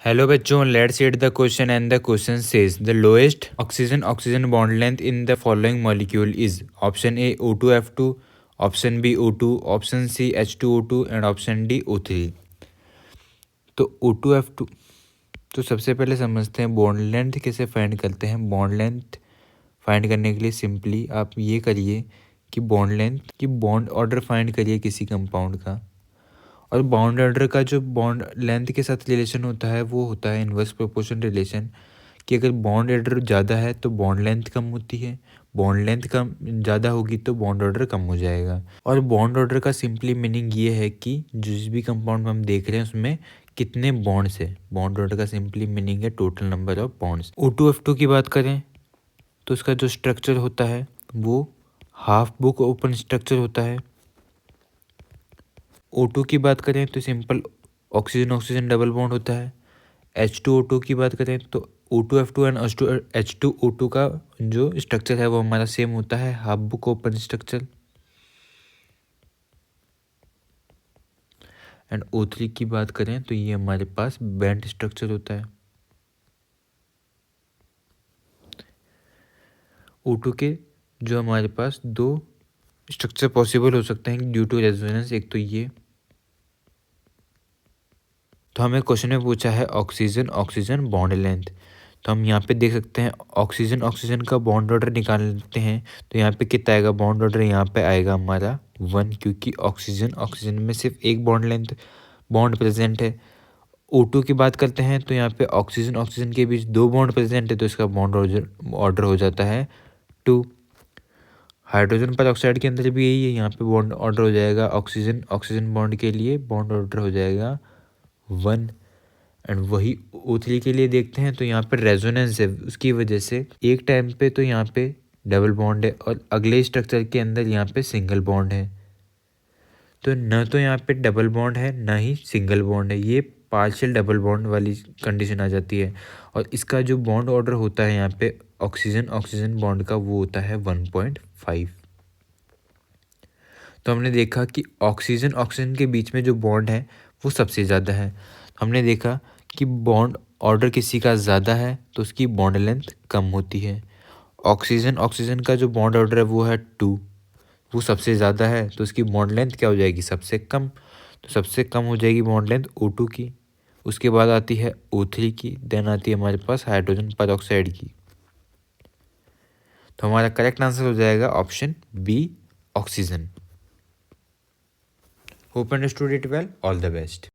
Hello बच्चों, let's read the question and the question says the lowest oxygen bond length in the following molecule is option A O2F2, option B O2, option C H2O2 and option D O3। तो O2F2 तो सबसे पहले समझते हैं bond length कैसे find करते हैं। Bond length find करने के लिए सिंपली आप ये करिए कि बॉन्ड लेंथ की बॉन्ड ऑर्डर फाइंड करिए किसी कंपाउंड का, और बॉन्ड ऑर्डर का जो बॉन्ड लेंथ के साथ रिलेशन होता है वो होता है इन्वर्स प्रोपोर्शन रिलेशन, कि अगर बॉन्ड ऑर्डर ज़्यादा है तो बॉन्ड लेंथ कम होती है, बॉन्ड लेंथ कम ज़्यादा होगी तो बॉन्ड ऑर्डर कम हो जाएगा। और बॉन्ड ऑर्डर का सिंपली मीनिंग ये है कि जिस भी कंपाउंड हम देख रहे हैं उसमें कितने बॉन्ड्स है। बॉन्ड ऑर्डर का सिंपली मीनिंग है total number of bonds. O2F2 की बात करें तो उसका जो स्ट्रक्चर होता है वो हाफ बुक ओपन स्ट्रक्चर होता है। O2 की बात करें तो simple oxygen oxygen double bond होता है। H2O2 की बात करें तो O2F2 एंड H2O2 का जो स्ट्रक्चर है वो हमारा सेम होता है, half book open structure. And O3 की बात करें तो ये हमारे पास बेंट स्ट्रक्चर होता है। O2 के जो हमारे पास दो स्ट्रक्चर पॉसिबल हो सकते हैं ड्यू टू रेजोनेंस, एक तो ये। तो हमें क्वेश्चन में पूछा है ऑक्सीजन ऑक्सीजन बॉन्ड लेंथ, तो हम यहाँ पे देख सकते हैं ऑक्सीजन ऑक्सीजन का बॉन्ड ऑर्डर निकाल लेते हैं। तो यहाँ पे कितना आएगा बॉन्ड ऑर्डर, यहाँ पे आएगा हमारा 1, क्योंकि ऑक्सीजन ऑक्सीजन में सिर्फ एक बॉन्ड प्रेजेंट है। O2 की बात करते हैं तो यहाँ पे ऑक्सीजन ऑक्सीजन के बीच दो बॉन्ड प्रेजेंट है, तो इसका बॉन्ड ऑर्डर हो जाता है 2। हाइड्रोजन पर ऑक्साइड के अंदर भी यही है, यहाँ पे बॉन्ड ऑर्डर हो जाएगा ऑक्सीजन ऑक्सीजन बॉन्ड के लिए बॉन्ड ऑर्डर हो जाएगा 1। एंड वही O3 के लिए देखते हैं तो यहाँ पे रेजोनेंस है, उसकी वजह से एक टाइम पे तो यहाँ पे डबल बॉन्ड है और अगले स्ट्रक्चर के अंदर यहाँ पे सिंगल बॉन्ड है। तो न तो यहाँ पे डबल बॉन्ड है ना ही सिंगल बॉन्ड है, ये पार्शियल डबल बॉन्ड वाली कंडीशन आ जाती है। और इसका जो बॉन्ड ऑर्डर होता है यहाँ पे ऑक्सीजन ऑक्सीजन बॉन्ड का वो होता है 1.5। तो हमने देखा कि ऑक्सीजन ऑक्सीजन के बीच में जो बॉन्ड है वो सबसे ज़्यादा है। हमने देखा कि बॉन्ड ऑर्डर किसी का ज़्यादा है तो उसकी बॉन्ड लेंथ कम होती है। ऑक्सीजन ऑक्सीजन का जो बॉन्ड ऑर्डर है वो है 2, वो सबसे ज़्यादा है तो उसकी बॉन्ड लेंथ क्या हो जाएगी, सबसे कम। तो सबसे कम हो जाएगी बॉन्ड लेंथ O2 की। उसके बाद आती है O3 की, देन आती है हमारे पास हाइड्रोजन पर ऑक्साइड की। तो हमारा करेक्ट आंसर हो जाएगा option B, oxygen. Hope understood it well. All the best.